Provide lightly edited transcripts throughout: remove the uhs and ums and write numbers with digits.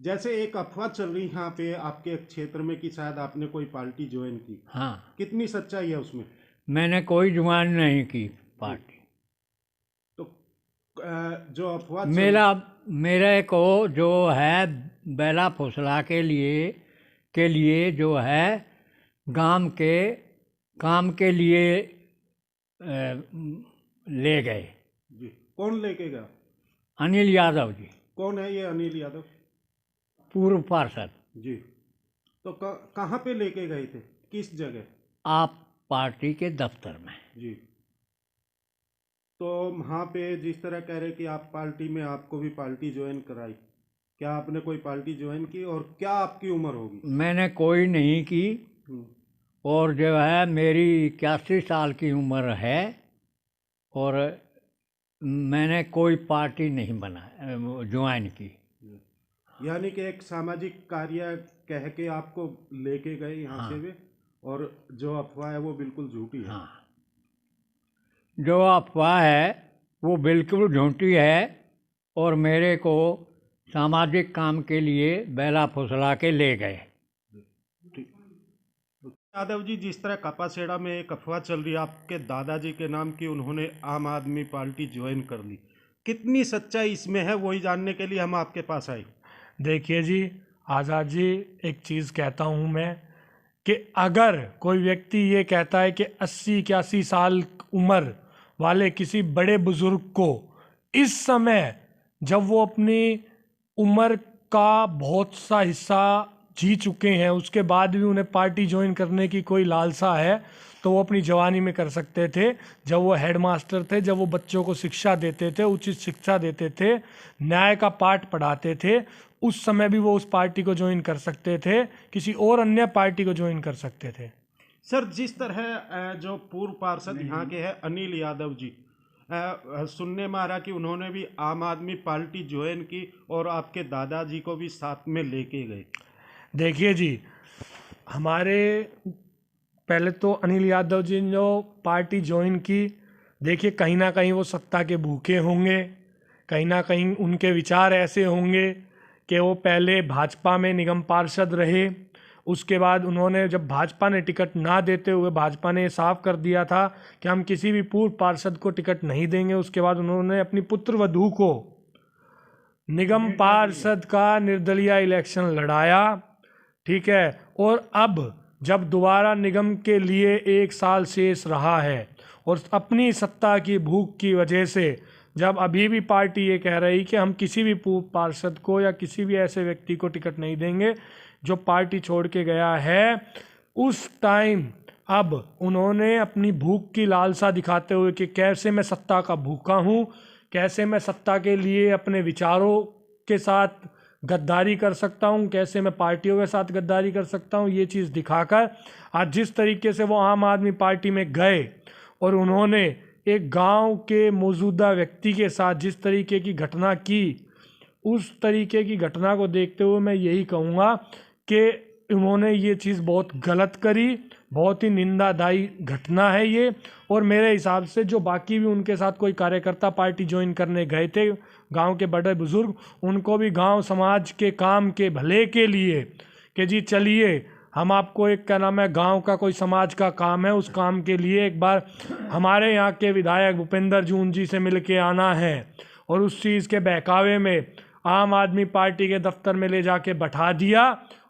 जैसे एक अफवाह चल रही यहाँ पे आपके क्षेत्र में कि शायद आपने कोई पार्टी ज्वाइन की, हाँ, कितनी सच्चाई है उसमें? मैंने कोई ज्वाइन नहीं की जी। पार्टी। तो जो अफवाह चल। मेरा मेरे को जो है बेला फुसला के लिए जो है गांव के काम के लिए ले गए। जी। कौन लेके गया? अनिल यादव जी, कौन है ये अनिल यादव? पूर्व पार्षद। जी। तो कहाँ पे लेके गए थे, किस जगह? आप पार्टी के दफ्तर में। जी। तो वहाँ पे जिस तरह कह रहे कि आप पार्टी में, आपको भी पार्टी ज्वाइन कराई, क्या आपने कोई पार्टी ज्वाइन की और क्या आपकी उम्र होगी? मैंने कोई नहीं की, हम्म। और जो है मेरी 81 साल की उम्र है, और मैंने कोई पार्टी नहीं बना ज्वाइन की। यानी कि एक सामाजिक कार्य कह के आपको लेके गए यहाँ से हाँ, वे, और जो अफवाह है वो बिल्कुल झूठी है। हाँ, जो अफवाह है वो बिल्कुल झूठी है, और मेरे को सामाजिक काम के लिए बेला फुसला के ले गए। ठीक। तो यादव जी, जिस तरह कापासेड़ा में एक अफवाह चल रही है आपके दादाजी के नाम की, उन्होंने आम आदमी पार्टी ज्वाइन कर ली, कितनी सच्चाई इसमें है वही जानने के लिए हम आपके पास आए। देखिए जी, आज़ाद जी, एक चीज़ कहता हूँ मैं कि अगर कोई व्यक्ति ये कहता है कि 80-81 साल उम्र वाले किसी बड़े बुजुर्ग को इस समय, जब वो अपनी उम्र का बहुत सा हिस्सा जी चुके हैं, उसके बाद भी उन्हें पार्टी ज्वाइन करने की कोई लालसा है, तो वो अपनी जवानी में कर सकते थे। जब वो हेडमास्टर थे, जब वो बच्चों को शिक्षा देते थे, उचित शिक्षा देते थे, न्याय का पाठ पढ़ाते थे, उस समय भी वो उस पार्टी को ज्वाइन कर सकते थे, किसी और अन्य पार्टी को ज्वाइन कर सकते थे। सर, जिस तरह जो पूर्व पार्षद यहाँ के हैं अनिल यादव जी, सुनने में आ रहा कि उन्होंने भी आम आदमी पार्टी ज्वाइन की और आपके दादाजी को भी साथ में लेके गए। देखिए जी, हमारे पहले तो अनिल यादव जी ने जो पार्टी ज्वाइन की, देखिए कहीं ना कहीं वो सत्ता के भूखे होंगे, कहीं ना कहीं उनके विचार ऐसे होंगे कि वो पहले भाजपा में निगम पार्षद रहे, उसके बाद उन्होंने, जब भाजपा ने टिकट ना देते हुए भाजपा ने साफ कर दिया था कि हम किसी भी पूर्व पार्षद को टिकट नहीं देंगे, उसके बाद उन्होंने अपनी पुत्र वधू को निगम पार्षद का निर्दलीय इलेक्शन लड़ाया। ठीक है, और अब जब दोबारा निगम के लिए 1 साल शेष रहा है, और अपनी सत्ता की भूख की वजह से जब अभी भी पार्टी ये कह रही कि हम किसी भी पूर्व पार्षद को या किसी भी ऐसे व्यक्ति को टिकट नहीं देंगे जो पार्टी छोड़ के गया है, उस टाइम अब उन्होंने अपनी भूख की लालसा दिखाते हुए कि कैसे मैं सत्ता का भूखा हूँ, कैसे मैं सत्ता के लिए अपने विचारों के साथ गद्दारी कर सकता हूँ, कैसे मैं पार्टियों के साथ गद्दारी कर सकता हूँ, ये चीज़ दिखाकर आज जिस तरीके से वो आम आदमी पार्टी में गए और उन्होंने एक गांव के मौजूदा व्यक्ति के साथ जिस तरीके की घटना की, उस तरीके की घटना को देखते हुए मैं यही कहूँगा कि उन्होंने ये चीज़ बहुत गलत करी, बहुत ही निंदादायी घटना है ये। और मेरे हिसाब से जो बाकी भी उनके साथ कोई कार्यकर्ता पार्टी ज्वाइन करने गए थे, गांव के बड़े बुजुर्ग, उनको भी गांव समाज के काम के भले के लिए कि जी चलिए हम आपको एक, क्या नाम है, गांव का कोई समाज का काम है, उस काम के लिए एक बार हमारे यहाँ के विधायक भूपेंद्र जून जी से मिल के आना है, और उस चीज़ के बहकावे में आम आदमी पार्टी के दफ्तर में ले जाके बैठा दिया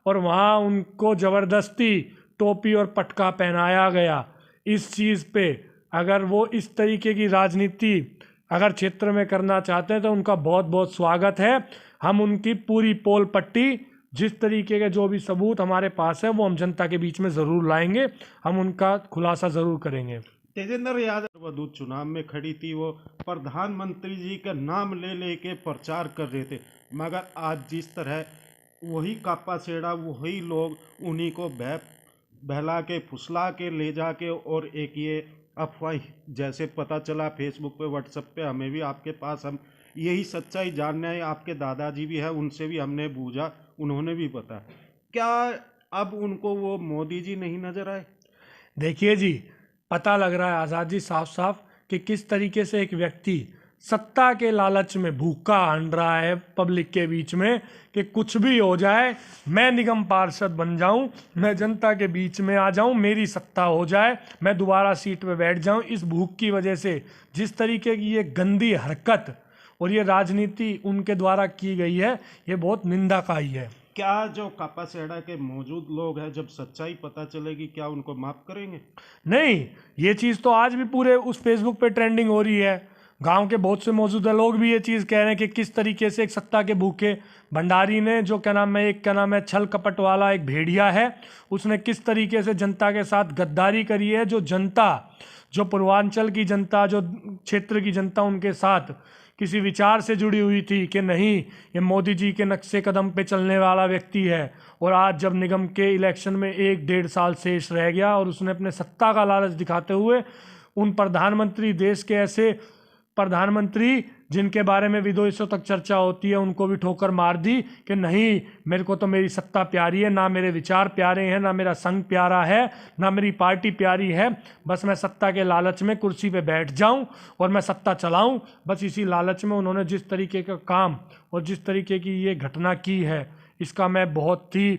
और वहाँ उनको ज़बरदस्ती टोपी और पटका पहनाया गया। इस चीज़ पे अगर वो इस तरीके की राजनीति अगर क्षेत्र में करना चाहते हैं तो उनका बहुत बहुत स्वागत है। हम उनकी पूरी पोल पट्टी, जिस तरीके के जो भी सबूत हमारे पास है, वो हम जनता के बीच में ज़रूर लाएंगे, हम उनका खुलासा ज़रूर करेंगे। तेजेंद्र यादव वधू चुनाव में खड़ी थी, वो प्रधानमंत्री जी का नाम ले लेके प्रचार कर रहे थे, मगर आज जिस तरह वही कापा सेड़ा, वही लोग उन्हीं को बहला के फुसला के ले जाके, और एक ये अफवाह जैसे पता चला फेसबुक पे व्हाट्सएप पे, हमें भी आपके पास, हम यही सच्चाई जानना है, आपके दादाजी भी है, उनसे भी हमने पूछा, उन्होंने भी पता, क्या अब उनको वो मोदी जी नहीं नजर आए? देखिए जी, पता लग रहा है आज़ाद जी साफ साफ कि किस तरीके से एक व्यक्ति सत्ता के लालच में भूखा हंड रहा है पब्लिक के बीच में कि कुछ भी हो जाए, मैं निगम पार्षद बन जाऊं, मैं जनता के बीच में आ जाऊं, मेरी सत्ता हो जाए, मैं दोबारा सीट पे बैठ जाऊं। इस भूख की वजह से जिस तरीके की ये गंदी हरकत और ये राजनीति उनके द्वारा की गई है, ये बहुत निंदा का ही है। क्या जो कापासेड़ा के मौजूद लोग हैं, जब सच्चाई पता चलेगी, क्या उनको माफ करेंगे? नहीं, ये चीज़ तो आज भी पूरे उस फेसबुक पे ट्रेंडिंग हो रही है। गांव के बहुत से मौजूदा लोग भी ये चीज़ कह रहे हैं कि किस तरीके से एक सत्ता के भूखे भंडारी ने, जो क्या नाम है छल कपट वाला एक भेड़िया है, उसने किस तरीके से जनता के साथ गद्दारी करी है। जो जनता, जो पूर्वांचल की जनता, जो क्षेत्र की जनता उनके साथ किसी विचार से जुड़ी हुई थी कि नहीं, ये मोदी जी के नक्शे कदम पे चलने वाला व्यक्ति है, और आज जब निगम के इलेक्शन में 1-1.5 साल शेष रह गया और उसने अपने सत्ता का लालच दिखाते हुए उन प्रधानमंत्री, देश के ऐसे प्रधानमंत्री जिनके बारे में विदेशों तक चर्चा होती है, उनको भी ठोकर मार दी कि नहीं, मेरे को तो मेरी सत्ता प्यारी है, ना मेरे विचार प्यारे हैं, ना मेरा संघ प्यारा है, ना मेरी पार्टी प्यारी है, बस मैं सत्ता के लालच में कुर्सी पे बैठ जाऊं और मैं सत्ता चलाऊं। बस इसी लालच में उन्होंने जिस तरीके का काम और जिस तरीके की ये घटना की है, इसका मैं बहुत ही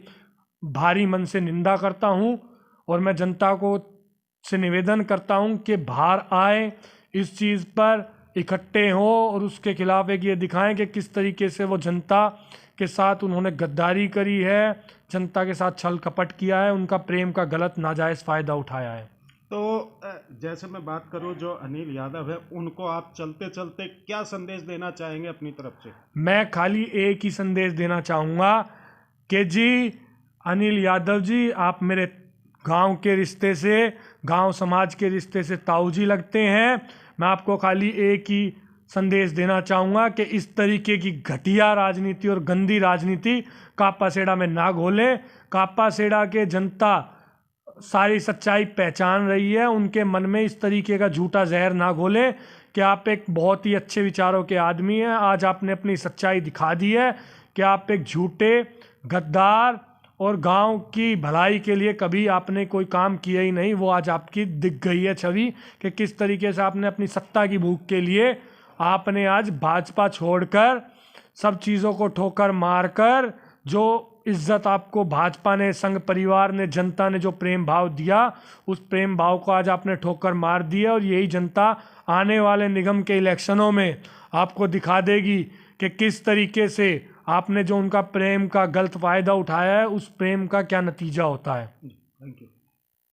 भारी मन से निंदा करता हूं। और मैं जनता को से निवेदन करता हूं कि बाहर आए, इस चीज़ पर इकट्ठे हों और उसके खिलाफ एक ये दिखाएं कि किस तरीके से वो जनता के साथ उन्होंने गद्दारी करी है, जनता के साथ छल कपट किया है, उनका प्रेम का गलत नाजायज़ फ़ायदा उठाया है। तो जैसे मैं बात करूं, जो अनिल यादव है, उनको आप चलते चलते क्या संदेश देना चाहेंगे अपनी तरफ से? मैं खाली एक ही संदेश देना चाहूँगा कि जी अनिल यादव जी, आप मेरे गांव के रिश्ते से, गांव समाज के रिश्ते से ताऊ जी लगते हैं। मैं आपको खाली एक ही संदेश देना चाहूँगा कि इस तरीके की घटिया राजनीति और गंदी राजनीति कापासेड़ा में ना घोलें। कापासेड़ा के जनता सारी सच्चाई पहचान रही है, उनके मन में इस तरीके का झूठा जहर ना घोलें कि आप एक बहुत ही अच्छे विचारों के आदमी हैं। आज आपने अपनी सच्चाई दिखा दी है कि आप एक झूठे, गद्दार और गांव की भलाई के लिए कभी आपने कोई काम किया ही नहीं। वो आज आपकी दिख गई है छवि कि किस तरीके से आपने अपनी सत्ता की भूख के लिए आपने आज भाजपा छोड़कर, सब चीज़ों को ठोकर मारकर, जो इज्जत आपको भाजपा ने, संघ परिवार ने, जनता ने जो प्रेम भाव दिया, उस प्रेम भाव को आज आपने ठोकर मार दिया। और यही जनता आने वाले निगम के इलेक्शनों में आपको दिखा देगी कि किस तरीके से आपने जो उनका प्रेम का गलत फ़ायदा उठाया है, उस प्रेम का क्या नतीजा होता है। Thank you.